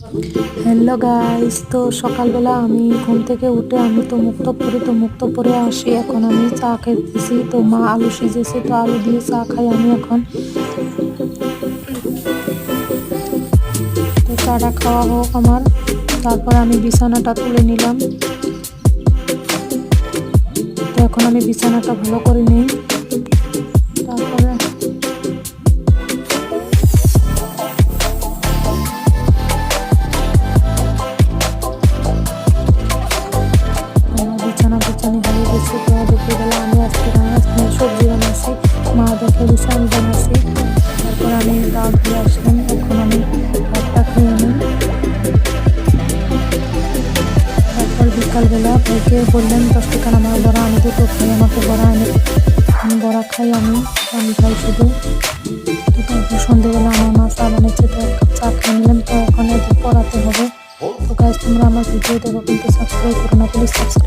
Hello guys, তো সকালবেলা আমি ঘুম থেকে উঠে আমি তো মুক্ত পরে আসি। এখন আমি চা খেতেছি। তো মা আলু সিজেছে, তো আলু দিয়ে চা খাই আমি এখন। তো চাটা খাওয়া হোক আমার, তারপর আমি বিছানাটা তুলে নিলাম। তো এখন আমি বিছানাটা ভালো করে নিই। তারপরে বিছানি হয়ে গেছে। তো দুপুরবেলা আমি আজকে সবজি বানাচ্ছি, মা দেখে দিচ্ছে আমি বানাচ্ছি। তারপর আমি গা ধুয়ে আসলাম, এখন আমি ভাতটা খেয়ে নিই। তারপর বিকালবেলা ভাইকে বললাম 10 টাকার আমার বড়া আনি দিত। ভাই আমাকে বড়া এনে, আমি বড়া খাই, আমি খাই শুধু। তো তারপর সন্ধ্যেবেলা আমার মা চা বানিয়েছে, তো এক কাপ চা খেয়ে নিলাম। তো এখন এদের পড়াতে হবে। তো গাইস, তোমরা আমার ভিডিও দেখো কিন্তু সাবস্ক্রাইব করো না, প্লিজ সাবস্ক্রাইব।